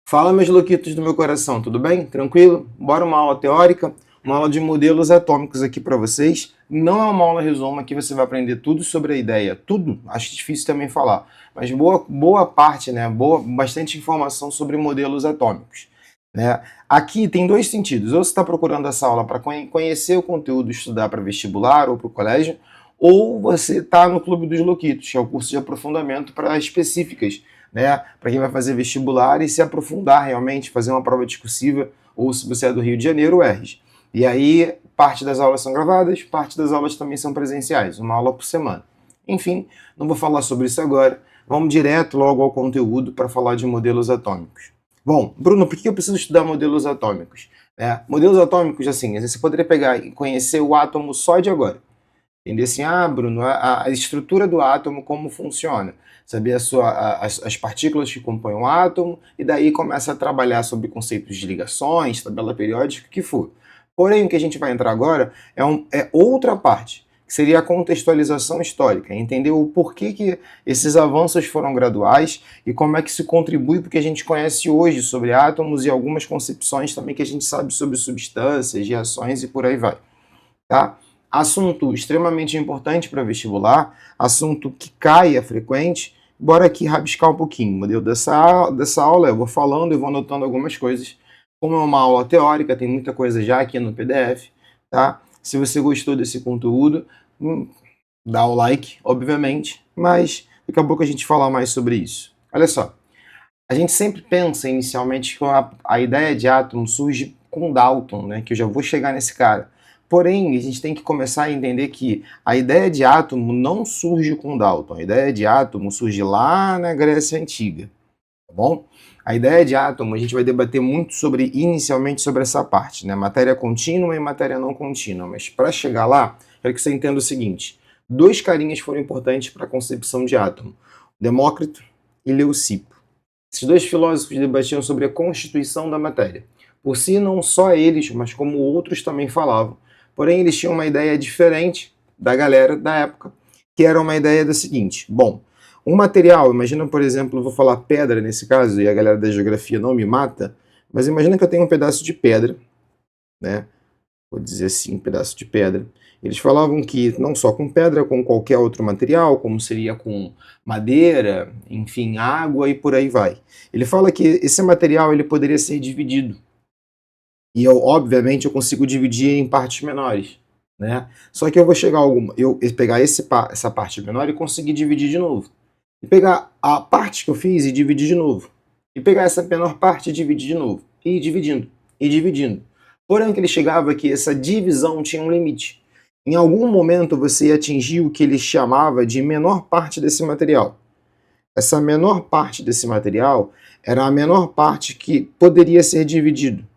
Fala, meus louquitos do meu coração, tudo bem? Tranquilo? Bora uma aula teórica, uma aula de modelos atômicos aqui para vocês. Não é uma aula resumo, aqui você vai aprender tudo sobre a ideia, tudo, acho difícil também falar, mas boa parte, né? Bastante informação sobre modelos atômicos. Né? Aqui tem dois sentidos, ou você está procurando essa aula para conhecer o conteúdo, estudar para vestibular ou para o colégio, ou você está no Clube dos Louquitos, que é o curso de aprofundamento para específicas, né, para quem vai fazer vestibular e se aprofundar realmente, fazer uma prova discursiva, ou se você é do Rio de Janeiro, o ERJ. E aí, parte das aulas são gravadas, parte das aulas também são presenciais, uma aula por semana. Enfim, não vou falar sobre isso agora, vamos direto logo ao conteúdo para falar de modelos atômicos. Bom, Bruno, por que eu preciso estudar modelos atômicos? Modelos atômicos, assim, você poderia pegar e conhecer o átomo só de agora. Entender assim, Bruno, a estrutura do átomo, como funciona. Saber as partículas que compõem o átomo, e daí começa a trabalhar sobre conceitos de ligações, tabela periódica, o que for. Porém, o que a gente vai entrar agora é outra parte, que seria a contextualização histórica, entender o porquê que esses avanços foram graduais e como é que se contribui para o que a gente conhece hoje sobre átomos e algumas concepções também que a gente sabe sobre substâncias, reações e por aí vai. Tá? Assunto extremamente importante para vestibular, assunto que cai, é frequente. Bora aqui rabiscar um pouquinho. O modelo dessa aula eu vou falando e vou anotando algumas coisas. Como é uma aula teórica, tem muita coisa já aqui no PDF. Tá? Se você gostou desse conteúdo, dá o like, obviamente, mas daqui a pouco a gente fala mais sobre isso. Olha só, a gente sempre pensa inicialmente que a ideia de átomo surge com Dalton, né? Que eu já vou chegar nesse cara. Porém, a gente tem que começar a entender que a ideia de átomo não surge com Dalton. A ideia de átomo surge lá na Grécia Antiga, tá bom? A ideia de átomo, a gente vai debater muito inicialmente sobre essa parte, né? Matéria contínua e matéria não contínua. Mas para chegar lá, quero que você entenda o seguinte. Dois carinhas foram importantes para a concepção de átomo. Demócrito e Leucipo. Esses dois filósofos debatiam sobre a constituição da matéria. Por si, não só eles, mas como outros também falavam. Porém, eles tinham uma ideia diferente da galera da época, que era uma ideia da seguinte: bom, um material, imagina, por exemplo, eu vou falar pedra nesse caso, e a galera da geografia não me mata, mas imagina que eu tenho um pedaço de pedra, né? Vou dizer assim, um pedaço de pedra. Eles falavam que não só com pedra, com qualquer outro material, como seria com madeira, enfim, água e por aí vai. Ele fala que esse material ele poderia ser dividido. E eu, obviamente, eu consigo dividir em partes menores, né? Só que eu vou chegar a eu pegar essa parte menor e conseguir dividir de novo. E pegar a parte que eu fiz e dividir de novo. E pegar essa menor parte e dividir de novo. E ir dividindo, e dividindo. Porém, que ele chegava é que essa divisão tinha um limite. Em algum momento você ia atingir o que ele chamava de menor parte desse material. Essa menor parte desse material era a menor parte que poderia ser dividido.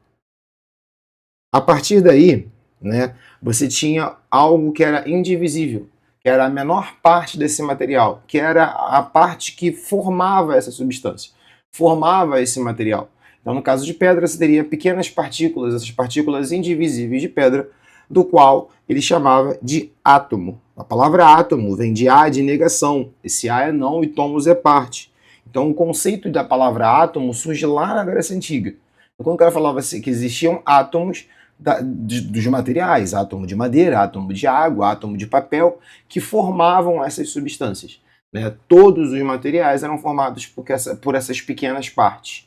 A partir daí, né, você tinha algo que era indivisível, que era a menor parte desse material, que era a parte que formava essa substância, formava esse material. Então, no caso de pedra, você teria pequenas partículas, essas partículas indivisíveis de pedra, do qual ele chamava de átomo. A palavra átomo vem de A de negação. Esse A é não e tomos é parte. Então, o conceito da palavra átomo surge lá na Grécia Antiga. Então, quando o cara falava assim, que existiam átomos dos materiais, átomo de madeira, átomo de água, átomo de papel, que formavam essas substâncias. Né? Todos os materiais eram formados por essas pequenas partes.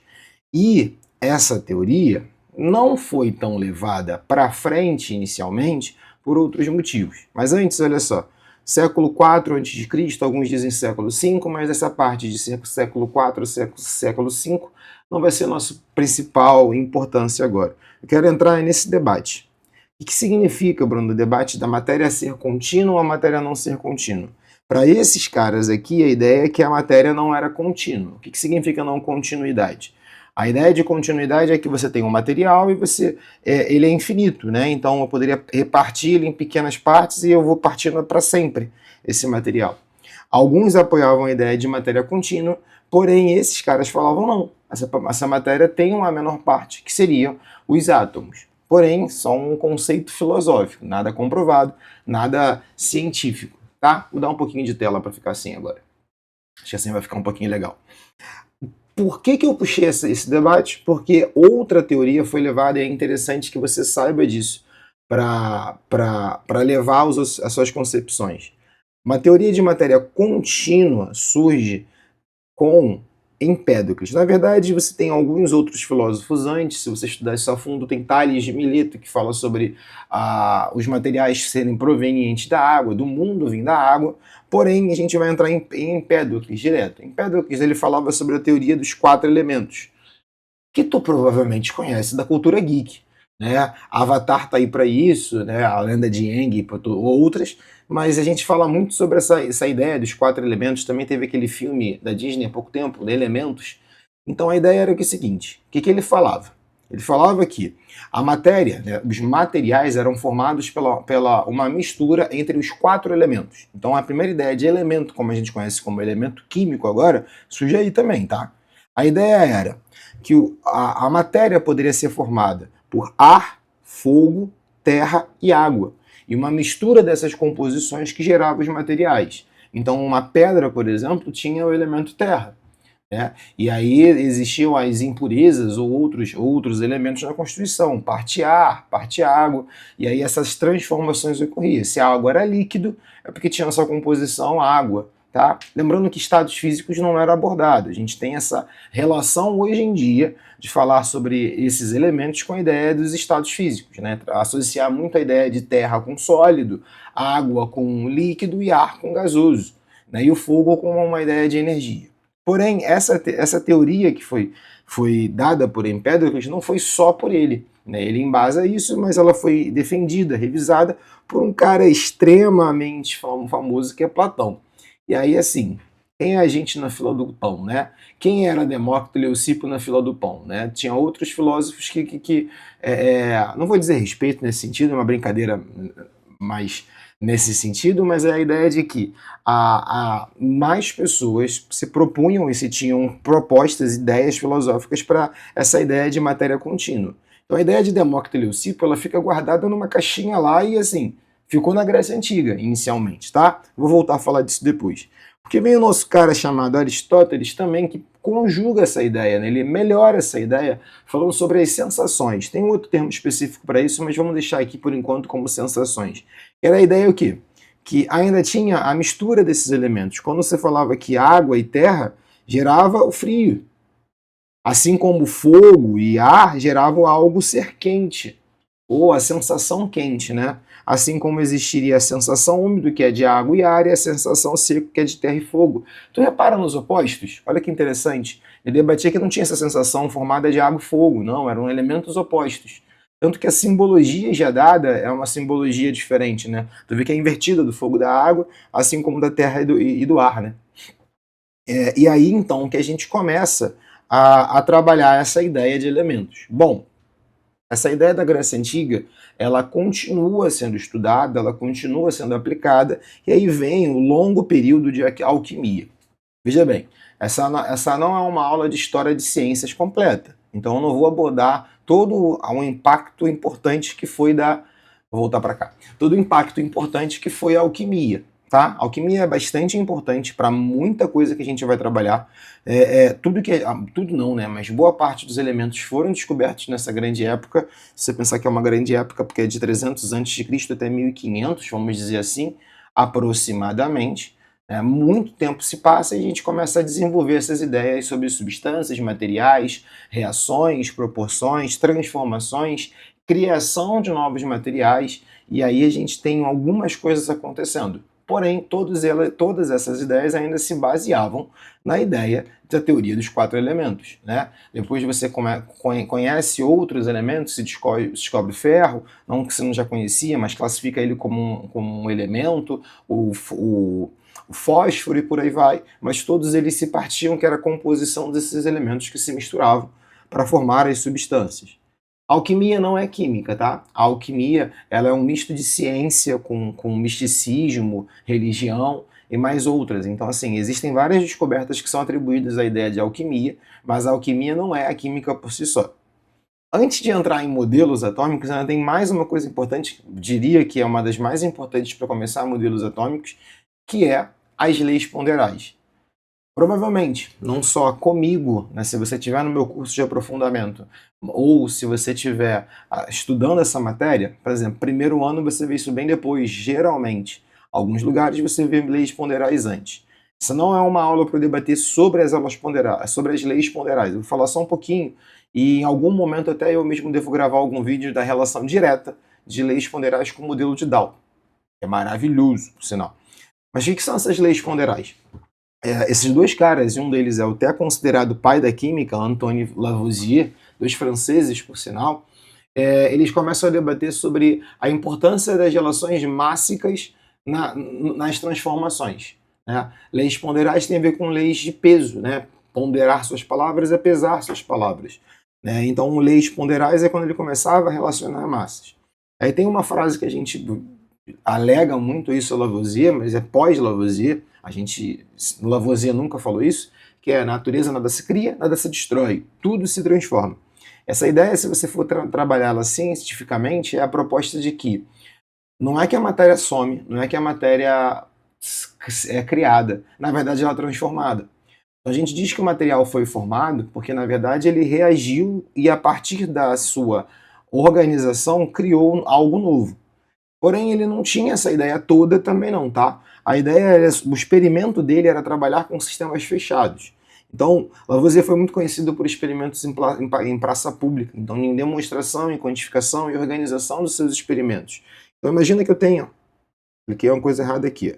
E essa teoria não foi tão levada para frente inicialmente por outros motivos. Mas antes, olha só, século IV a.C., alguns dizem século V, mas essa parte de século IV, século V, não vai ser nossa principal importância agora. Eu quero entrar nesse debate. O que significa, Bruno, o debate da matéria ser contínua ou a matéria não ser contínua? Para esses caras aqui, a ideia é que a matéria não era contínua. O que significa não continuidade? A ideia de continuidade é que você tem um material e ele é infinito, né? Então eu poderia repartir ele em pequenas partes e eu vou partindo para sempre esse material. Alguns apoiavam a ideia de matéria contínua, porém esses caras falavam não. Essa matéria tem uma menor parte, que seriam os átomos. Porém, só um conceito filosófico, nada comprovado, nada científico, tá? Vou dar um pouquinho de tela para ficar assim agora. Acho que assim vai ficar um pouquinho legal. Por que eu puxei esse debate? Porque outra teoria foi levada, e é interessante que você saiba disso, para levar as suas concepções. Uma teoria de matéria contínua surge com Empédocles. Na verdade, você tem alguns outros filósofos antes, se você estudar isso a fundo, tem Tales de Mileto, que fala sobre os materiais serem provenientes da água, do mundo vindo da água, porém a gente vai entrar em Empédocles direto. Empédocles ele falava sobre a teoria dos 4 elementos, que tu provavelmente conhece da cultura geek, né? Avatar tá aí para isso, né? A Lenda de Aang, outras, mas a gente fala muito sobre essa ideia dos 4 elementos. Também teve aquele filme da Disney há pouco tempo, de Elementos. Então a ideia era o seguinte, o que ele falava? Ele falava que a matéria, né, os materiais eram formados pela uma mistura entre os 4 elementos. Então a primeira ideia de elemento, como a gente conhece como elemento químico agora, surge aí também, tá? A ideia era que a matéria poderia ser formada por ar, fogo, terra e água, e uma mistura dessas composições que gerava os materiais. Então, uma pedra, por exemplo, tinha o elemento terra, né? E aí existiam as impurezas ou outros elementos na constituição, parte ar, parte água, e aí essas transformações ocorriam. Se a água era líquido, é porque tinha essa composição água. Tá? Lembrando que estados físicos não era abordado. A gente tem essa relação hoje em dia de falar sobre esses elementos com a ideia dos estados físicos, né? Associar muito a ideia de terra com sólido, água com líquido e ar com gasoso, né? E o fogo com uma ideia de energia. Porém, essa teoria que foi dada por Empédocles não foi só por ele, né? Ele embasa isso, mas ela foi defendida, revisada por um cara extremamente famoso que é Platão. E aí, assim, quem é a gente na fila do pão, né? Quem era Demócrito e Leucipo na fila do pão, né? Tinha outros filósofos que não vou dizer respeito nesse sentido, é uma brincadeira mais nesse sentido, mas é a ideia de que mais pessoas se propunham e se tinham propostas, ideias filosóficas para essa ideia de matéria contínua. Então a ideia de Demócrito e Leucipo, ela fica guardada numa caixinha lá e assim, ficou na Grécia Antiga, inicialmente, tá? Vou voltar a falar disso depois. Porque vem o nosso cara chamado Aristóteles também, que conjuga essa ideia, né? Ele melhora essa ideia falando sobre as sensações. Tem um outro termo específico para isso, mas vamos deixar aqui por enquanto como sensações. Era a ideia o quê? Que ainda tinha a mistura desses elementos. Quando você falava que água e terra gerava o frio, assim como fogo e ar geravam algo ser quente, ou a sensação quente, né? Assim como existiria a sensação úmido, que é de água e ar, e a sensação seco, que é de terra e fogo. Tu repara nos opostos? Olha que interessante. Ele debatia que não tinha essa sensação formada de água e fogo, não, eram elementos opostos. Tanto que a simbologia já dada é uma simbologia diferente, né? Tu vê que é invertida do fogo e da água, assim como da terra e do ar, né? E aí, então, que a gente começa a trabalhar essa ideia de elementos. Bom, essa ideia da Grécia Antiga, ela continua sendo estudada, ela continua sendo aplicada, e aí vem o longo período de alquimia. Veja bem, essa não é uma aula de história de ciências completa, então eu não vou abordar todo o impacto importante que foi Vou voltar para cá. Todo o impacto importante que foi a alquimia. Tá? A alquimia é bastante importante para muita coisa que a gente vai trabalhar. Tudo não, né? Mas boa parte dos elementos foram descobertos nessa grande época. Se você pensar que é uma grande época, porque é de 300 a.C. até 1500, vamos dizer assim, aproximadamente. Muito tempo se passa e a gente começa a desenvolver essas ideias sobre substâncias, materiais, reações, proporções, transformações, criação de novos materiais, e aí a gente tem algumas coisas acontecendo. Porém, todas essas ideias ainda se baseavam na ideia da teoria dos 4 elementos. Né? Depois você conhece outros elementos, se descobre o ferro, não que você não já conhecia, mas classifica ele como um elemento, o fósforo e por aí vai, mas todos eles se partiam que era a composição desses elementos que se misturavam para formar as substâncias. A alquimia não é química, tá? A alquimia ela é um misto de ciência com misticismo, religião e mais outras. Então, assim, existem várias descobertas que são atribuídas à ideia de alquimia, mas a alquimia não é a química por si só. Antes de entrar em modelos atômicos, ainda tem mais uma coisa importante, diria que é uma das mais importantes para começar modelos atômicos, que é as leis ponderais. Provavelmente, não só comigo, né, se você estiver no meu curso de aprofundamento, ou se você estiver estudando essa matéria, por exemplo, primeiro ano você vê isso bem depois, geralmente. Alguns lugares você vê leis ponderais antes. Essa não é uma aula para eu debater sobre as aulas ponderais, sobre as leis ponderais. Eu vou falar só um pouquinho e em algum momento até eu mesmo devo gravar algum vídeo da relação direta de leis ponderais com o modelo de Dalton. É maravilhoso, por sinal. Mas o que são essas leis ponderais? Esses dois caras, e um deles é o até considerado pai da química, Antoine Lavoisier, dois franceses, por sinal, eles começam a debater sobre a importância das relações mássicas nas transformações. Né? Leis ponderais têm a ver com leis de peso, né? Ponderar suas palavras é pesar suas palavras. Né? Então, leis ponderais é quando ele começava a relacionar massas. Aí tem uma frase que a gente alega muito isso a Lavoisier, mas é pós-Lavoisier, Lavoisier nunca falou isso, que é a natureza nada se cria, nada se destrói, tudo se transforma. Essa ideia, se você for trabalhá-la cientificamente, é a proposta de que não é que a matéria some, não é que a matéria é criada, na verdade ela é transformada. Então, a gente diz que o material foi formado porque, na verdade, ele reagiu e, a partir da sua organização, criou algo novo. Porém, ele não tinha essa ideia toda também não, tá? A ideia, o experimento dele era trabalhar com sistemas fechados. Então, Lavoisier foi muito conhecido por experimentos em praça pública, então em demonstração, em quantificação e organização dos seus experimentos. Então, imagina que eu tenho, cliquei uma coisa errada aqui.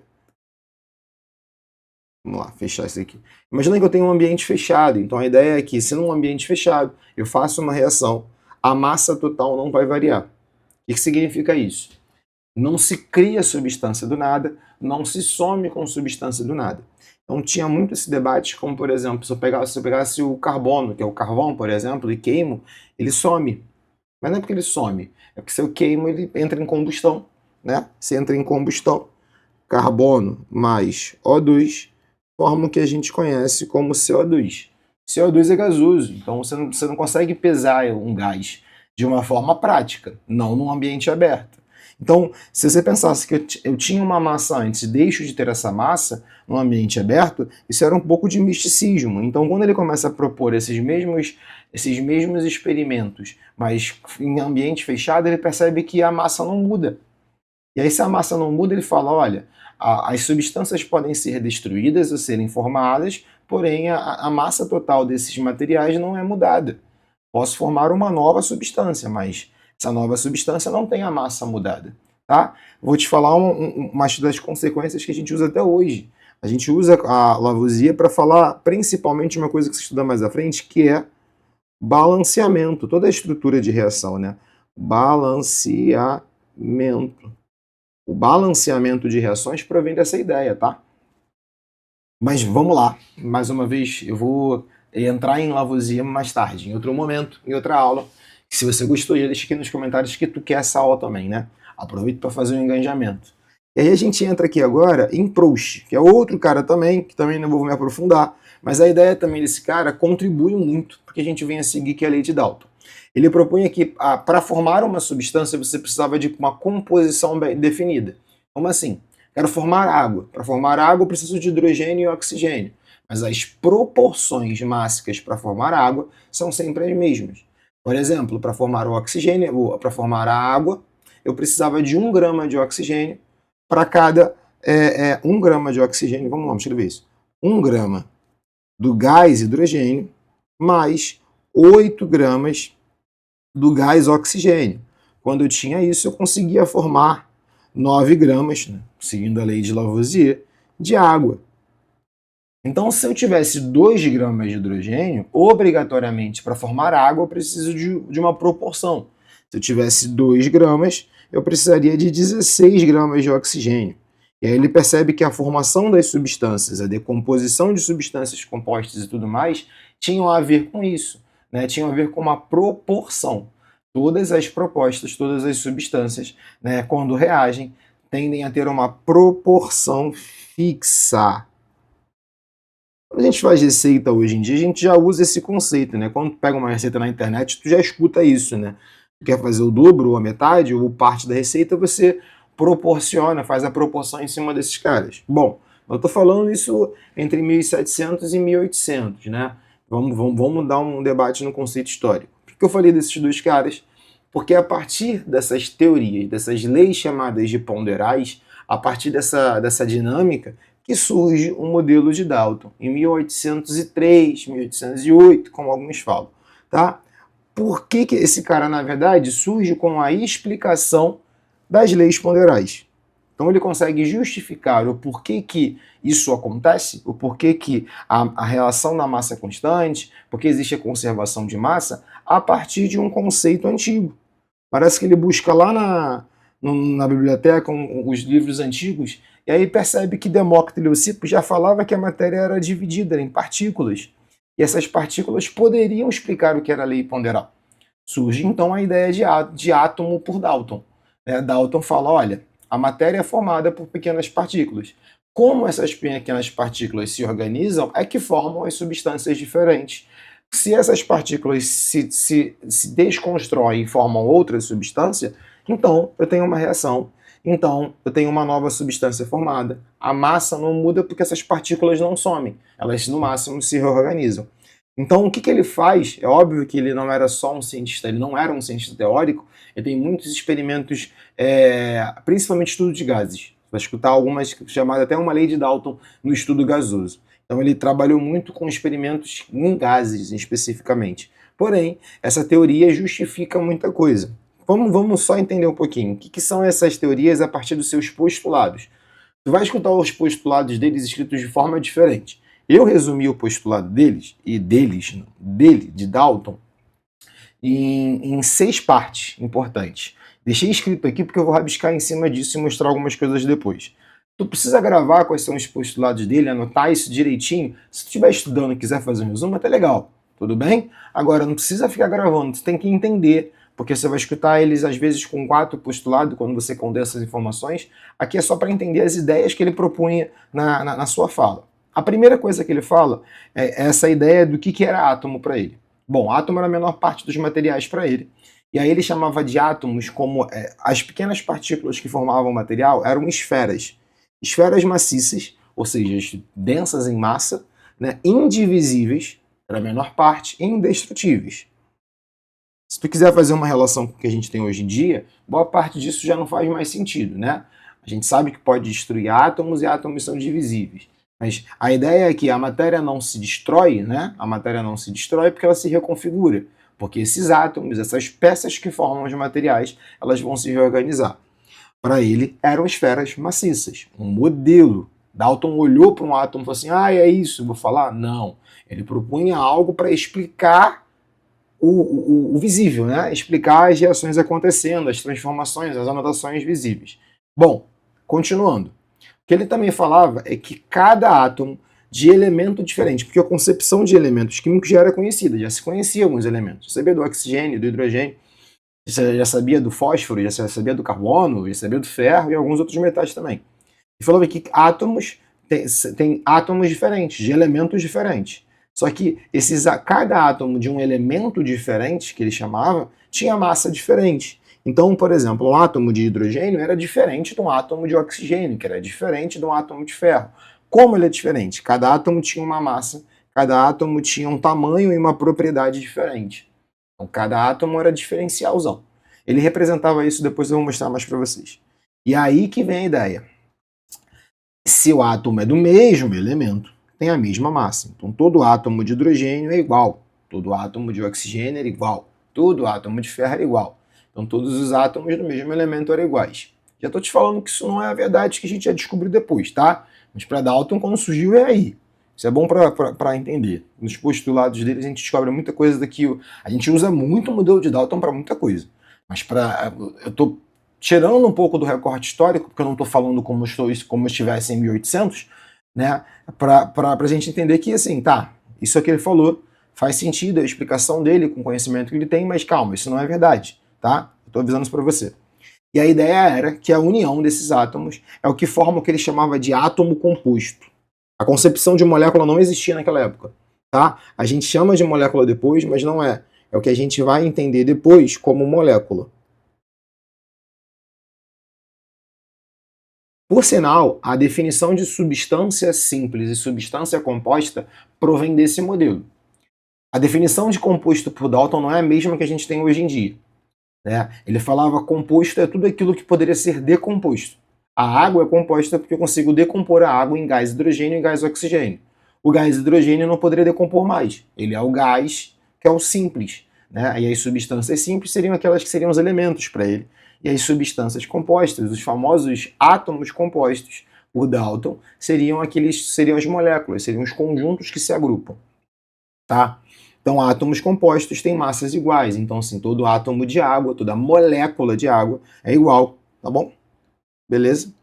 Vamos lá, fechar isso aqui. Imagina que eu tenho um ambiente fechado, então a ideia é que, se num ambiente fechado eu faço uma reação, a massa total não vai variar. O que significa isso? Não se cria substância do nada, não se some com substância do nada. Então tinha muito esse debate, como por exemplo, se eu pegasse o carbono, que é o carvão, por exemplo, e queimo, ele some. Mas não é porque ele some, é porque se eu queimo, ele entra em combustão. Né? Se entra em combustão, carbono mais O2 forma o que a gente conhece como CO2. CO2 é gasoso, então você não consegue pesar um gás de uma forma prática, não num ambiente aberto. Então, se você pensasse que eu tinha uma massa antes e deixo de ter essa massa num ambiente aberto, isso era um pouco de misticismo. Então, quando ele começa a propor esses mesmos experimentos, mas em ambiente fechado, ele percebe que a massa não muda. E aí, se a massa não muda, ele fala, olha, as substâncias podem ser destruídas ou serem formadas, porém a massa total desses materiais não é mudada. Posso formar uma nova substância, mas essa nova substância não tem a massa mudada. Tá? Vou te falar uma das consequências que a gente usa até hoje. A gente usa a Lavoisier para falar principalmente uma coisa que se estuda mais à frente, que é balanceamento, toda a estrutura de reação, né? Balanceamento. O balanceamento de reações provém dessa ideia, tá? Mas vamos lá, mais uma vez, eu vou entrar em Lavoisier mais tarde, em outro momento, em outra aula. Se você gostou, já deixa aqui nos comentários que tu quer essa aula também, né? Aproveita para fazer um engajamento. E aí a gente entra aqui agora em Proust, que é outro cara também, que também não vou me aprofundar, mas a ideia também desse cara contribui muito porque a gente vem a seguir, que é a lei de Dalton. Ele propunha que para formar uma substância você precisava de uma composição bem definida. Como assim? Quero formar água. Para formar água eu preciso de hidrogênio e oxigênio. Mas as proporções mássicas para formar água são sempre as mesmas. Por exemplo, para formar o oxigênio, para formar a água, eu precisava de 1 grama de oxigênio para cada 1 grama de oxigênio. Vamos lá, deixa eu ver isso. 1 grama do gás hidrogênio mais 8 gramas do gás oxigênio. Quando eu tinha isso, eu conseguia formar 9 gramas, né, seguindo a lei de Lavoisier, de água. Então, se eu tivesse 2 gramas de hidrogênio, obrigatoriamente, para formar água, eu preciso de uma proporção. Se eu tivesse 2 gramas, eu precisaria de 16 gramas de oxigênio. E aí ele percebe que a formação das substâncias, a decomposição de substâncias compostas e tudo mais, tinham a ver com isso, né? Tinham a ver com uma proporção. Todas as propostas, todas as substâncias, né, quando reagem, tendem a ter uma proporção fixa. Quando a gente faz receita hoje em dia, a gente já usa esse conceito, né? Quando tu pega uma receita na internet, tu já escuta isso, né? Tu quer fazer o dobro, ou a metade, ou parte da receita, você proporciona, faz a proporção em cima desses caras. Bom, Eu estou falando isso entre 1700 e 1800, né? Vamos dar um debate no conceito histórico. Por que eu falei desses dois caras? Porque a partir dessas teorias, dessas leis chamadas de ponderais, a partir dessa dinâmica, que surge o modelo de Dalton, em 1803, 1808, como alguns falam. Tá? Por que esse cara, na verdade, surge com a explicação das leis ponderais? Então ele consegue justificar o porquê que isso acontece, o porquê que a relação da massa é constante, porque existe a conservação de massa, a partir de um conceito antigo. Parece que ele busca lá na biblioteca os livros antigos, e aí percebe que Demócrito e Leucipo já falava que a matéria era dividida em partículas, e essas partículas poderiam explicar o que era a lei ponderal. Surge então a ideia de átomo por Dalton. Dalton fala, olha, a matéria é formada por pequenas partículas. Como essas pequenas partículas se organizam é que formam as substâncias diferentes. Se essas partículas se desconstroem e formam outra substância, então eu tenho uma reação. Então eu tenho uma nova substância formada. A massa não muda porque essas partículas não somem. Elas, no máximo, se reorganizam. Então, o que ele faz? É óbvio que ele não era só um cientista, ele não era um cientista teórico, ele tem muitos experimentos, principalmente estudo de gases. Vai escutar algumas chamadas até uma lei de Dalton no estudo gasoso. Então, ele trabalhou muito com experimentos em gases, especificamente. Porém, essa teoria justifica muita coisa. Vamos só entender um pouquinho. O que são essas teorias a partir dos seus postulados? Tu vai escutar os postulados deles escritos de forma diferente. Eu resumi o postulado dele, de Dalton, em 6 partes importantes. Deixei escrito aqui porque eu vou rabiscar em cima disso e mostrar algumas coisas depois. Tu precisa gravar quais são os postulados dele, anotar isso direitinho. Se tu estiver estudando e quiser fazer um resumo, até legal. Tudo bem? Agora, não precisa ficar gravando, tu tem que entender, porque você vai escutar eles às vezes com 4 postulados, quando você condensa as informações. Aqui é só para entender as ideias que ele propunha na sua fala. A primeira coisa que ele fala é essa ideia do que era átomo para ele. Bom, átomo era a menor parte dos materiais para ele. E aí ele chamava de átomos como as pequenas partículas que formavam o material eram esferas. Esferas maciças, ou seja, densas em massa, né, indivisíveis, para a menor parte, e indestrutíveis. Se tu quiser fazer uma relação com o que a gente tem hoje em dia, boa parte disso já não faz mais sentido, né? A gente sabe que pode destruir átomos e átomos são divisíveis. Mas a ideia é que a matéria não se destrói, né? A matéria não se destrói porque ela se reconfigura. Porque esses átomos, essas peças que formam os materiais, elas vão se reorganizar. Para ele, eram esferas maciças, um modelo. Dalton olhou para um átomo e falou assim, é isso, vou falar? Não. Ele propunha algo para explicar o visível, né? Explicar as reações acontecendo, as transformações, as anotações visíveis. Bom, continuando. O que ele também falava é que cada átomo de elemento diferente, porque a concepção de elementos químicos já era conhecida, já se conhecia alguns elementos. Já sabia do oxigênio, do hidrogênio, já sabia do fósforo, já sabia do carbono, já sabia do ferro e alguns outros metais também. Ele falava que átomos tem átomos diferentes, de elementos diferentes. Só que cada átomo de um elemento diferente, que ele chamava, tinha massa diferente. Então, por exemplo, um átomo de hidrogênio era diferente de um átomo de oxigênio, que era diferente de um átomo de ferro. Como ele é diferente? Cada átomo tinha uma massa, cada átomo tinha um tamanho e uma propriedade diferente. Então, cada átomo era diferencialzão. Ele representava isso, depois eu vou mostrar mais para vocês. E aí que vem a ideia. Se o átomo é do mesmo elemento, tem a mesma massa. Então, todo átomo de hidrogênio é igual. Todo átomo de oxigênio é igual. Todo átomo de ferro é igual. Então, todos os átomos do mesmo elemento eram iguais. Já estou te falando que isso não é a verdade, que a gente já descobriu depois, tá? Mas para Dalton, quando surgiu, é aí. Isso é bom para entender. Nos postulados dele, a gente descobre muita coisa daqui. A gente usa muito o modelo de Dalton para muita coisa. Mas eu estou tirando um pouco do recorte histórico, porque eu não estou falando como eu estivesse em 1800, né? Para a gente entender que, assim, tá, isso que ele falou faz sentido, a explicação dele com o conhecimento que ele tem, mas calma, isso não é verdade, tá? Estou avisando isso para você. E a ideia era que a união desses átomos é o que forma o que ele chamava de átomo composto. A concepção de molécula não existia naquela época, tá? A gente chama de molécula depois, mas não é. É o que a gente vai entender depois como molécula. Por sinal, a definição de substância simples e substância composta provém desse modelo. A definição de composto por Dalton não é a mesma que a gente tem hoje em dia, né? Ele falava composto é tudo aquilo que poderia ser decomposto. A água é composta porque eu consigo decompor a água em gás hidrogênio e gás oxigênio. O gás hidrogênio não poderia decompor mais. Ele é o gás que é o simples, né? E as substâncias simples seriam aquelas que seriam os elementos para ele. E as substâncias compostas, os famosos átomos compostos por Dalton, seriam as moléculas, seriam os conjuntos que se agrupam, tá? Então, átomos compostos têm massas iguais. Então, assim, todo átomo de água, toda molécula de água é igual, tá bom? Beleza?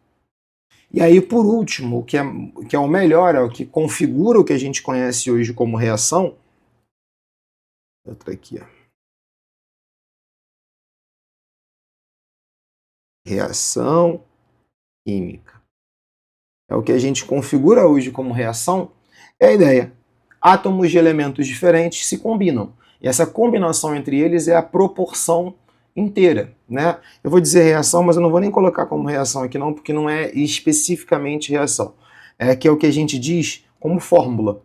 E aí, por último, o que é o melhor, é o que configura o que a gente conhece hoje como reação. Outra aqui, ó. Reação química. É o que a gente configura hoje como reação. É a ideia. Átomos de elementos diferentes se combinam. E essa combinação entre eles é a proporção inteira, né? Eu vou dizer reação, mas eu não vou nem colocar como reação aqui não, porque não é especificamente reação. É que é o que a gente diz como fórmula.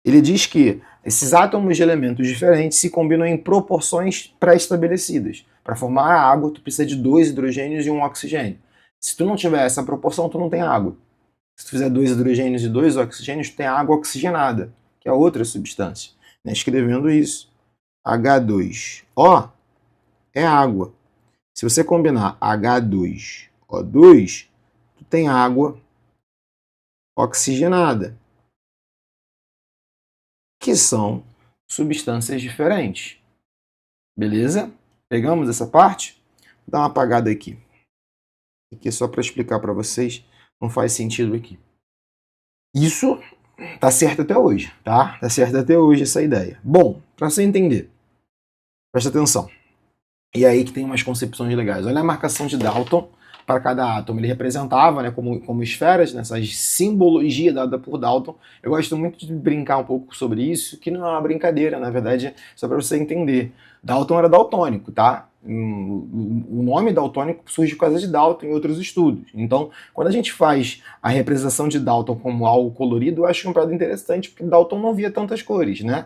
Ele diz que esses átomos de elementos diferentes se combinam em proporções pré-estabelecidas. Para formar a água, tu precisa de 2 hidrogênios e um oxigênio. Se tu não tiver essa proporção, tu não tem água. Se tu fizer 2 hidrogênios e 2 oxigênios, tu tem água oxigenada, que é outra substância. Né? Escrevendo isso, H2O é água. Se você combinar H2O2, tu tem água oxigenada, que são substâncias diferentes. Beleza? Pegamos essa parte? Vou dar uma apagada aqui. Aqui é só para explicar para vocês, não faz sentido aqui. Isso tá certo até hoje, tá? Tá certo até hoje essa ideia. Bom, para você entender, presta atenção. E aí que tem umas concepções legais. Olha a marcação de Dalton para cada átomo. Ele representava, né, como esferas, nessa simbologia dada por Dalton. Eu gosto muito de brincar um pouco sobre isso, que não é uma brincadeira, na verdade, é só para você entender. Dalton era daltônico, tá? O nome daltônico surge por causa de Dalton em outros estudos. Então, quando a gente faz a representação de Dalton como algo colorido, eu acho um prato interessante, porque Dalton não via tantas cores, né?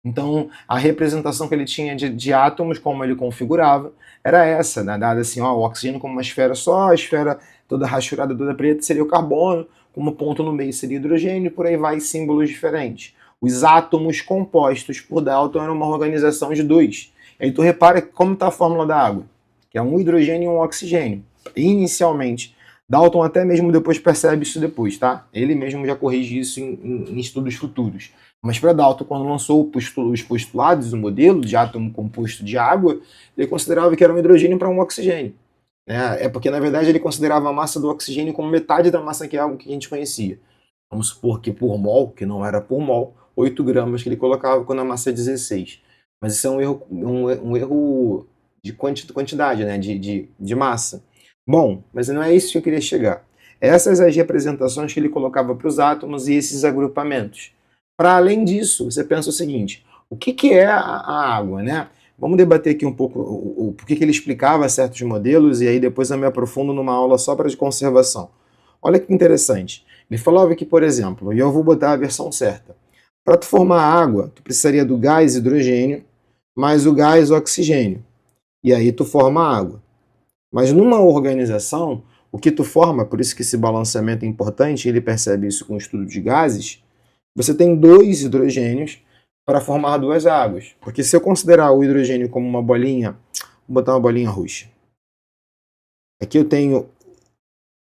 Então, a representação que ele tinha de átomos, como ele configurava, era essa, né? Dada assim, ó, o oxigênio como uma esfera só, a esfera toda rachurada, toda preta, seria o carbono, como ponto no meio seria hidrogênio, por aí vai, símbolos diferentes. Os átomos compostos por Dalton eram uma organização de 2. Aí tu repara como está a fórmula da água, que é um hidrogênio e um oxigênio. Inicialmente, Dalton até mesmo depois percebe isso depois, tá? Ele mesmo já corrige isso em estudos futuros. Mas para Dalton, quando lançou os postulados, o modelo de átomo composto de água, ele considerava que era um hidrogênio para um oxigênio. É porque, na verdade, ele considerava a massa do oxigênio como metade da massa que é algo que a gente conhecia. Vamos supor que por mol, que não era por mol, 8 gramas que ele colocava quando a massa é 16. Mas isso é um erro de quantidade, né? de massa. Bom, mas não é isso que eu queria chegar. Essas as representações que ele colocava para os átomos e esses agrupamentos. Para além disso, você pensa o seguinte: o que é a água, né? Vamos debater aqui um pouco o porquê que ele explicava certos modelos e aí depois eu me aprofundo numa aula só para de conservação. Olha que interessante. Ele falava que, por exemplo, e eu vou botar a versão certa, para tu formar água, tu precisaria do gás hidrogênio mais o gás oxigênio. E aí tu forma água. Mas numa organização, o que tu forma, por isso que esse balanceamento é importante, ele percebe isso com o estudo de gases, você tem 2 hidrogênios para formar 2 águas. Porque se eu considerar o hidrogênio como uma bolinha, vou botar uma bolinha roxa. Aqui eu tenho, vou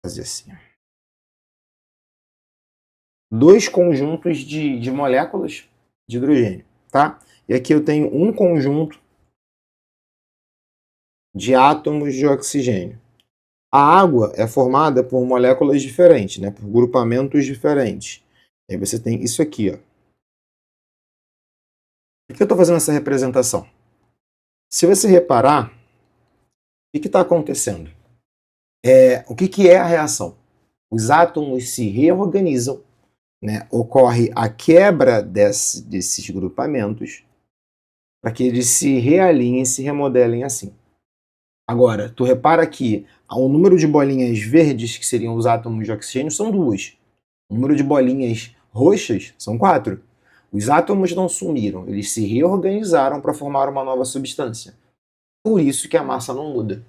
fazer assim, 2 conjuntos de moléculas de hidrogênio, tá? E aqui eu tenho um conjunto de átomos de oxigênio. A água é formada por moléculas diferentes, né? Por grupamentos diferentes. Aí você tem isso aqui, ó. Por que eu estou fazendo essa representação? Se você reparar, o que está acontecendo? O que é a reação? Os átomos se reorganizam, né? Ocorre a quebra desses grupamentos para que eles se realinhem e se remodelem assim. Agora, tu repara que o número de bolinhas verdes, que seriam os átomos de oxigênio, são 2. O número de bolinhas roxas são 4. Os átomos não sumiram, eles se reorganizaram para formar uma nova substância. Por isso que a massa não muda.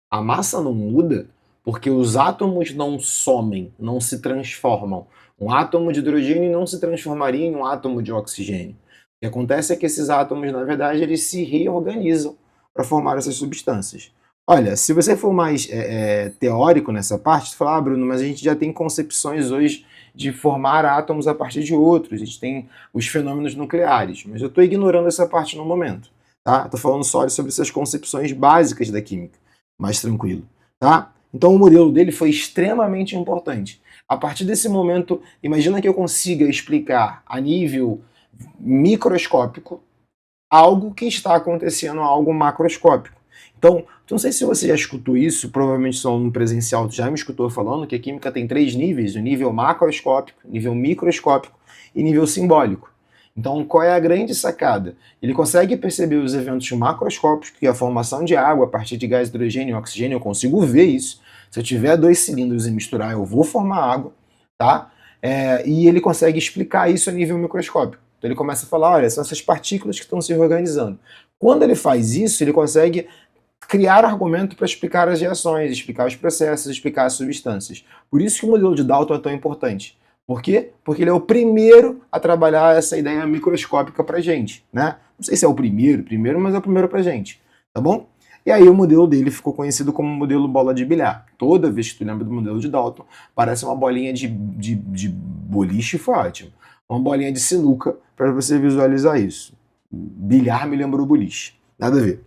A massa não muda porque os átomos não somem, não se transformam. Um átomo de hidrogênio não se transformaria em um átomo de oxigênio. O que acontece é que esses átomos, na verdade, eles se reorganizam para formar essas substâncias. Olha, se você for mais teórico nessa parte, você fala, Bruno, mas a gente já tem concepções hoje de formar átomos a partir de outros, a gente tem os fenômenos nucleares, mas eu estou ignorando essa parte no momento. Tá? Estou falando só sobre essas concepções básicas da química, mais tranquilo. Tá? Então o modelo dele foi extremamente importante. A partir desse momento, imagina que eu consiga explicar a nível microscópico algo que está acontecendo, algo macroscópico. Então, não sei se você já escutou isso, provavelmente só no presencial já me escutou falando que a química tem 3 níveis, o nível macroscópico, nível microscópico e nível simbólico. Então, qual é a grande sacada? Ele consegue perceber os eventos macroscópicos, que é a formação de água a partir de gás, hidrogênio e oxigênio, eu consigo ver isso. Se eu tiver 2 cilindros e misturar, eu vou formar água, tá? E ele consegue explicar isso a nível microscópico. Então ele começa a falar, olha, são essas partículas que estão se reorganizando. Quando ele faz isso, ele consegue criar argumento para explicar as reações, explicar os processos, explicar as substâncias. Por isso que o modelo de Dalton é tão importante. Por quê? Porque ele é o primeiro a trabalhar essa ideia microscópica para a gente, né? Não sei se é o primeiro, mas é o primeiro para a gente, tá bom? E aí o modelo dele ficou conhecido como modelo bola de bilhar. Toda vez que tu lembra do modelo de Dalton, parece uma bolinha de boliche, foi ótimo. Uma bolinha de sinuca para você visualizar isso. Bilhar me lembrou boliche. Nada a ver.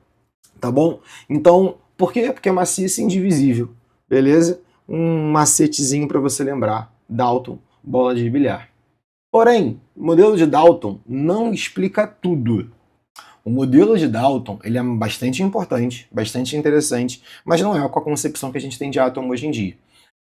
Tá bom? Então, por quê? Porque é maciça e indivisível. Beleza? Um macetezinho para você lembrar. Dalton, bola de bilhar. Porém, o modelo de Dalton não explica tudo. O modelo de Dalton ele é bastante importante, bastante interessante, mas não é com a concepção que a gente tem de átomo hoje em dia.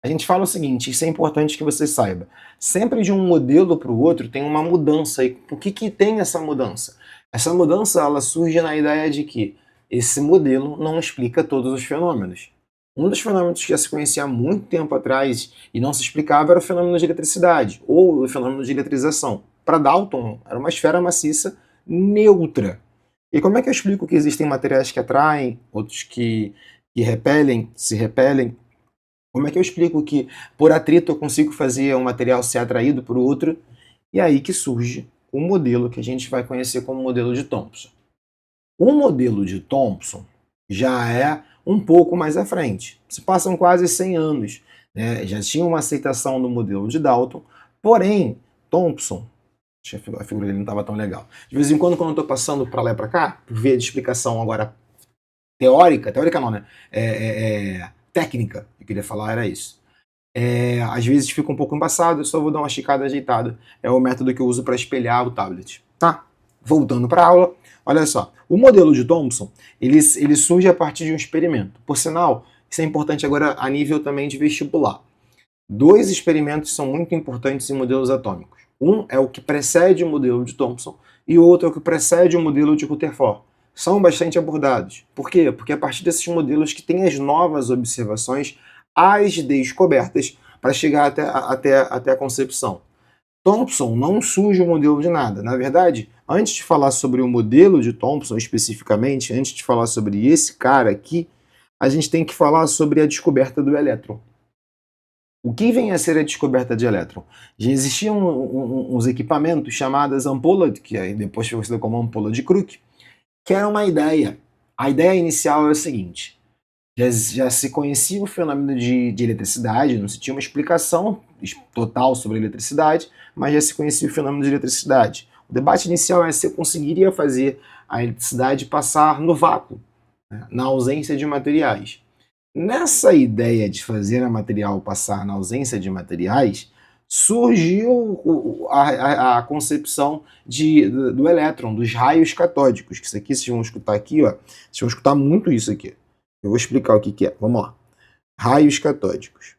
A gente fala o seguinte, isso é importante que você saiba. Sempre de um modelo para o outro tem uma mudança. E o que tem essa mudança? Essa mudança ela surge na ideia de que esse modelo não explica todos os fenômenos. Um dos fenômenos que já se conhecia há muito tempo atrás e não se explicava era o fenômeno de eletricidade, ou o fenômeno de eletrização. Para Dalton, era uma esfera maciça neutra. E como é que eu explico que existem materiais que atraem, outros que repelem, se repelem? Como é que eu explico que por atrito eu consigo fazer um material ser atraído por outro? E aí que surge o modelo que a gente vai conhecer como modelo de Thomson. O modelo de Thomson já é um pouco mais à frente. Se passam quase 100 anos. Né? Já tinha uma aceitação do modelo de Dalton, porém, Thomson, a figura dele não estava tão legal. De vez em quando eu estou passando para lá e para cá, por via de explicação agora teórica não, né? Técnica, eu queria falar, era isso. Às vezes fica um pouco embaçado, eu só vou dar uma esticada ajeitada. É o método que eu uso para espelhar o tablet. Tá? Voltando para a aula, olha só. O modelo de Thomson, ele surge a partir de um experimento. Por sinal, isso é importante agora a nível também de vestibular. 2 experimentos são muito importantes em modelos atômicos. Um é o que precede o modelo de Thomson e o outro é o que precede o modelo de Rutherford. São bastante abordados. Por quê? Porque é a partir desses modelos que tem as novas observações, as descobertas, para chegar até a concepção. Thomson não surge o modelo de nada. Na verdade, antes de falar sobre o modelo de Thomson especificamente, antes de falar sobre esse cara aqui, a gente tem que falar sobre a descoberta do elétron. O que vem a ser a descoberta de elétron? Já existiam uns equipamentos chamados ampola, que aí depois foi conhecida como ampola de Crookes, que era uma ideia. A ideia inicial é o seguinte: já se conhecia o fenômeno de eletricidade, não se tinha uma explicação total sobre a eletricidade, mas já se conhecia o fenômeno de eletricidade. O debate inicial é se conseguiria fazer a eletricidade passar no vácuo, né, na ausência de materiais. Nessa ideia de fazer a material passar na ausência de materiais, surgiu a concepção do elétron, dos raios catódicos, que isso aqui, vocês vão escutar aqui, ó, vocês vão escutar muito isso aqui. Eu vou explicar o que é. Vamos lá. Raios catódicos.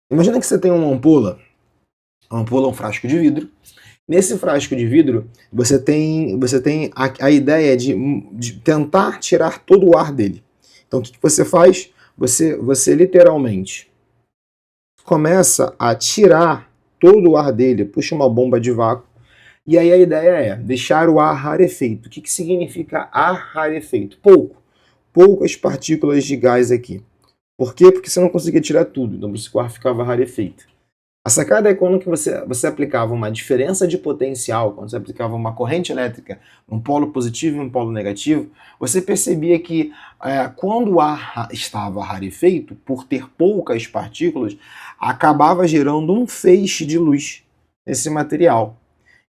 Imagina que você tem uma ampola A ampola é um frasco de vidro. Nesse frasco de vidro, você tem a ideia de tentar tirar todo o ar dele. Então, o que você faz? Você literalmente começa a tirar todo o ar dele, puxa uma bomba de vácuo, e aí a ideia é deixar o ar rarefeito. O que significa ar rarefeito? Poucas partículas de gás aqui. Por quê? Porque você não conseguia tirar tudo, então o ar ficava rarefeito. A sacada é quando que você aplicava uma diferença de potencial, quando você aplicava uma corrente elétrica, um polo positivo e um polo negativo, você percebia que quando o ar estava rarefeito, por ter poucas partículas, acabava gerando um feixe de luz nesse material.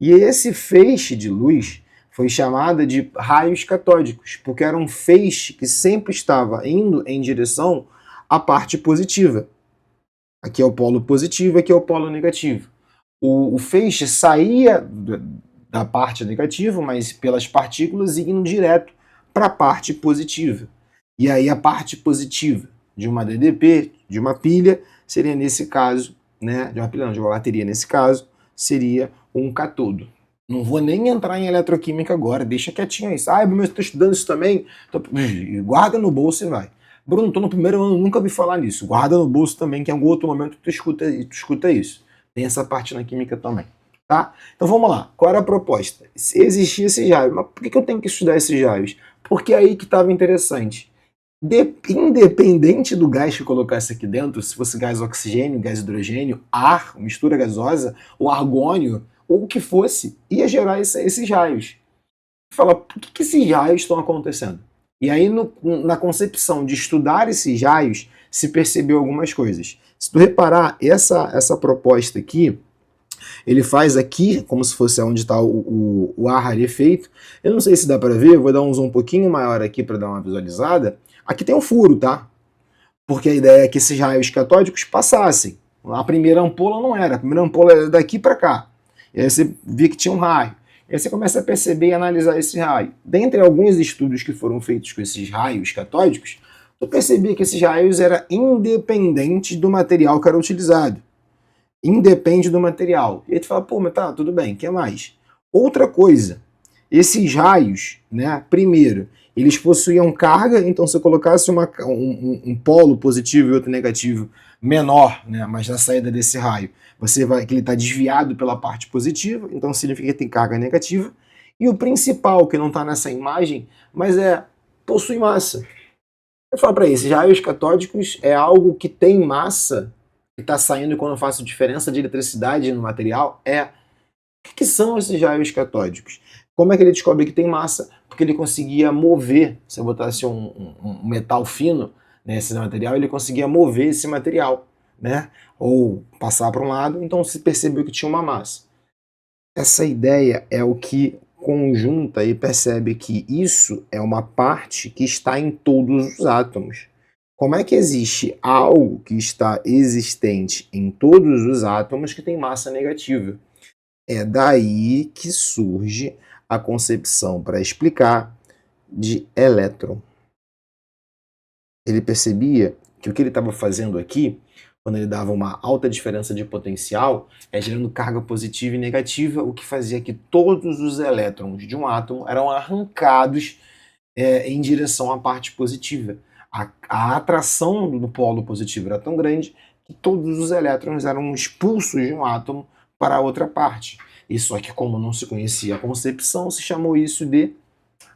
E esse feixe de luz foi chamado de raios catódicos, porque era um feixe que sempre estava indo em direção à parte positiva. Aqui é o polo positivo, aqui é o polo negativo. O feixe saía da parte negativa, mas pelas partículas indo direto para a parte positiva. E aí a parte positiva de uma DDP, de uma pilha, seria nesse caso, né, de uma pilha não, de uma bateria nesse caso, seria um catodo. Não vou nem entrar em eletroquímica agora, deixa quietinho isso. Ah, mas eu estou estudando isso também. Guarda no bolso e vai. Bruno, tô no primeiro ano, nunca ouvi falar nisso. Guarda no bolso também, que em algum outro momento tu escuta isso. Tem essa parte na química também. Tá? Então vamos lá. Qual era a proposta? Se existia esses raios, mas por que eu tenho que estudar esses raios? Porque é aí que estava interessante. Independente do gás que colocasse aqui dentro, se fosse gás oxigênio, gás hidrogênio, ar, mistura gasosa, ou argônio, ou o que fosse, ia gerar esses raios. Fala, por que esses raios estão acontecendo? E aí, na concepção de estudar esses raios, se percebeu algumas coisas. Se tu reparar, essa proposta aqui, ele faz aqui, como se fosse onde está o ar rarefeito. Eu não sei se dá para ver, eu vou dar um zoom um pouquinho maior aqui para dar uma visualizada. Aqui tem um furo, tá? Porque a ideia é que esses raios catódicos passassem. A primeira ampola não era, a primeira ampola era daqui para cá. E aí você via que tinha um raio. E aí você começa a perceber e analisar esse raio. Dentre alguns estudos que foram feitos com esses raios catódicos, eu percebi que esses raios eram independentes do material que era utilizado. Independe do material. E aí tu fala, pô, mas tá, tudo bem, o que mais? Outra coisa, esses raios, né, primeiro, eles possuíam carga, então se eu colocasse um polo positivo e outro negativo menor, né, mas na saída desse raio, você vai que ele está desviado pela parte positiva, então significa que tem carga negativa. E o principal, que não está nessa imagem, mas possui massa. Eu falo para esses raios catódicos é algo que tem massa, que está saindo quando eu faço diferença de eletricidade no material. O que são esses raios catódicos? Como é que ele descobre que tem massa? Porque ele conseguia mover, se eu botasse um metal fino nesse material, ele conseguia mover esse material, né? Ou passar para um lado, então se percebeu que tinha uma massa. Essa ideia é o que conjunta e percebe que isso é uma parte que está em todos os átomos. Como é que existe algo que está existente em todos os átomos que tem massa negativa? É daí que surge a concepção para explicar de elétron. Ele percebia que o que ele estava fazendo aqui, quando ele dava uma alta diferença de potencial, gerando carga positiva e negativa, o que fazia que todos os elétrons de um átomo eram arrancados em direção à parte positiva. A atração do polo positivo era tão grande que todos os elétrons eram expulsos de um átomo para a outra parte. E só que, como não se conhecia a concepção, se chamou isso de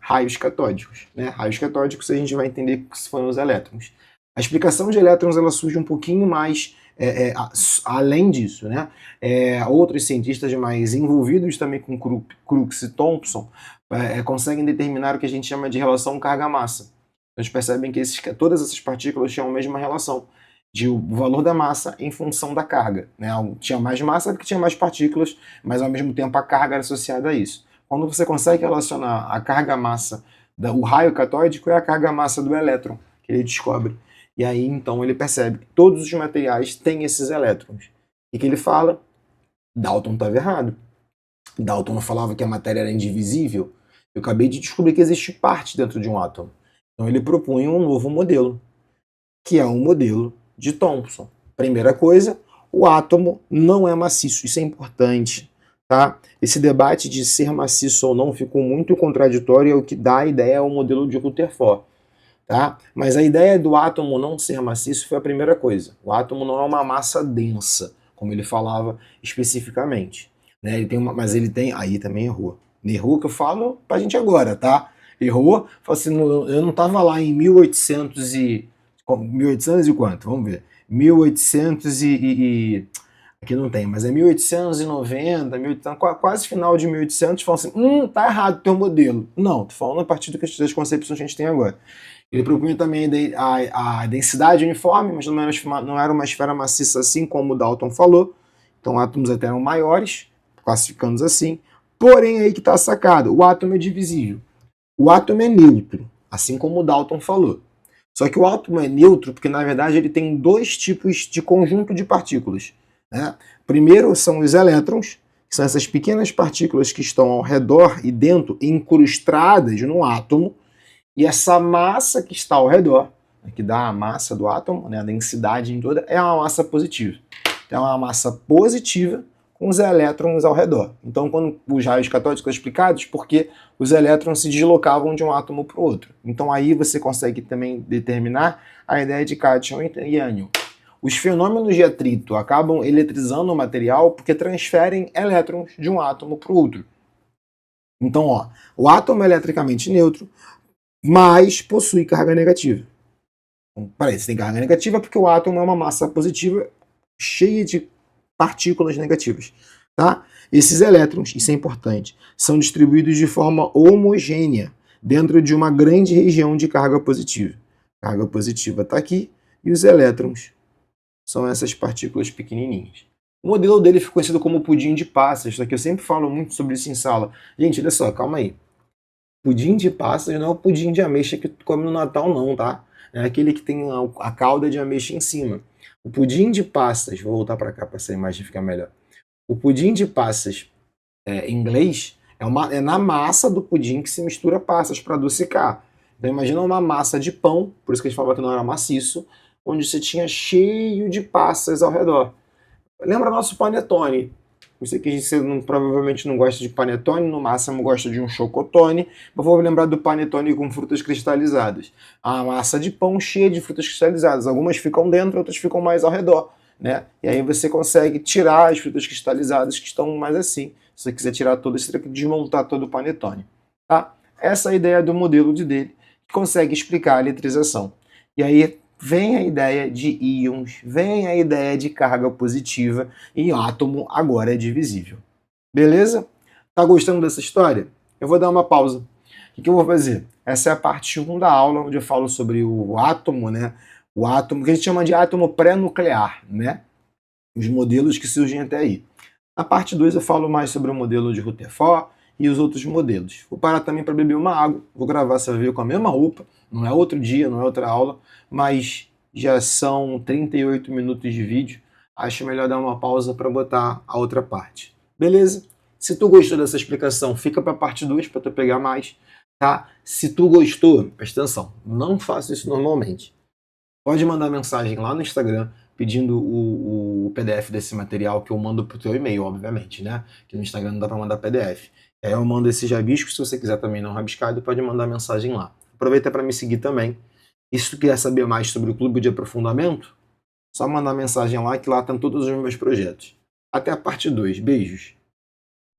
raios catódicos. Né? Raios catódicos a gente vai entender que foram os elétrons. A explicação de elétrons ela surge um pouquinho mais além disso. Né? Outros cientistas mais envolvidos também com Crookes e Thomson conseguem determinar o que a gente chama de relação carga-massa. Eles percebem que todas essas partículas tinham a mesma relação, o valor da massa em função da carga. Né? Tinha mais massa porque tinha mais partículas, mas ao mesmo tempo a carga era associada a isso. Quando você consegue relacionar a carga-massa, o raio catódico é a carga-massa do elétron, que ele descobre. E aí então ele percebe que todos os materiais têm esses elétrons. E que ele fala, Dalton estava errado. Dalton não falava que a matéria era indivisível. Eu acabei de descobrir que existe parte dentro de um átomo. Então ele propunha um novo modelo, que é um modelo de Thomson. Primeira coisa, o átomo não é maciço, isso é importante, tá? Esse debate de ser maciço ou não ficou muito contraditório, é o que dá a ideia ao modelo de Rutherford, tá? Mas a ideia do átomo não ser maciço foi a primeira coisa. O átomo não é uma massa densa, como ele falava especificamente, né? Ele tem mas ele tem, aí também errou. Errou que eu falo pra gente agora, tá? Errou, falou assim, eu não tava lá em 1800 1800 e quanto? Vamos ver. 1800 aqui não tem, mas é 1890, 1800, quase final de 1800, falam assim, tá errado o teu modelo. Não, tô falando a partir das concepções que a gente tem agora. Ele propunha também a densidade uniforme, mas não era uma esfera maciça assim como o Dalton falou. Então átomos até eram maiores, classificando assim. Porém, aí que está a sacada, o átomo é divisível. O átomo é neutro, assim como o Dalton falou. Só que o átomo é neutro porque, na verdade, ele tem dois tipos de conjunto de partículas, né? Primeiro são os elétrons, que são essas pequenas partículas que estão ao redor e dentro, incrustadas no átomo, e essa massa que está ao redor, que dá a massa do átomo, né, a densidade em toda, é uma massa positiva. É uma massa positiva com os elétrons ao redor. Então, quando os raios catódicos são explicados, porque os elétrons se deslocavam de um átomo para o outro. Então, aí você consegue também determinar a ideia de cátion e ânion. Os fenômenos de atrito acabam eletrizando o material porque transferem elétrons de um átomo para o outro. Então, ó, o átomo é eletricamente neutro, mas possui carga negativa. Parece que tem carga negativa porque o átomo é uma massa positiva cheia de partículas negativas. Tá? Esses elétrons, isso é importante, são distribuídos de forma homogênea dentro de uma grande região de carga positiva. A carga positiva está aqui e os elétrons são essas partículas pequenininhas. O modelo dele ficou conhecido como pudim de passas, só que eu sempre falo muito sobre isso em sala. Gente, olha só, calma aí. Pudim de passas não é o pudim de ameixa que tu come no Natal, não, tá? É aquele que tem a calda de ameixa em cima. O pudim de passas, vou voltar para cá para essa imagem ficar melhor. O pudim de passas em inglês é na massa do pudim que se mistura passas para adocicar. Então imagina uma massa de pão, por isso que a gente falava que não era maciço, onde você tinha cheio de passas ao redor. Lembra nosso panetone? Você que provavelmente não gosta de panetone, no máximo gosta de um chocotone, mas vou lembrar do panetone com frutas cristalizadas. A massa de pão cheia de frutas cristalizadas. Algumas ficam dentro, outras ficam mais ao redor, né? E aí você consegue tirar as frutas cristalizadas que estão mais assim. Se você quiser tirar todas, você tem que desmontar todo o panetone. Tá? Essa é a ideia do modelo dele, que consegue explicar a eletrização. E aí vem a ideia de íons, vem a ideia de carga positiva e o átomo agora é divisível. Beleza? Tá gostando dessa história? Eu vou dar uma pausa. O que eu vou fazer? Essa é a parte 1 da aula, onde eu falo sobre o átomo, né? O átomo, que a gente chama de átomo pré-nuclear, né? Os modelos que surgem até aí. Na parte 2 eu falo mais sobre o modelo de Rutherford e os outros modelos. Vou parar também para beber uma água, vou gravar essa vídeo com a mesma roupa, não é outro dia, não é outra aula, mas já são 38 minutos de vídeo, acho melhor dar uma pausa para botar a outra parte. Beleza? Se tu gostou dessa explicação, fica para a parte 2 para tu pegar mais, tá? Se tu gostou, presta atenção, não faço isso normalmente. Pode mandar mensagem lá no Instagram pedindo o PDF desse material que eu mando pro teu e-mail, obviamente, né? Que no Instagram não dá para mandar PDF. Aí eu mando esses rabiscos, se você quiser também não rabiscado, pode mandar mensagem lá. Aproveita para me seguir também. E se tu quer saber mais sobre o Clube de Aprofundamento, só mandar mensagem lá que lá estão todos os meus projetos. Até a parte 2. Beijos!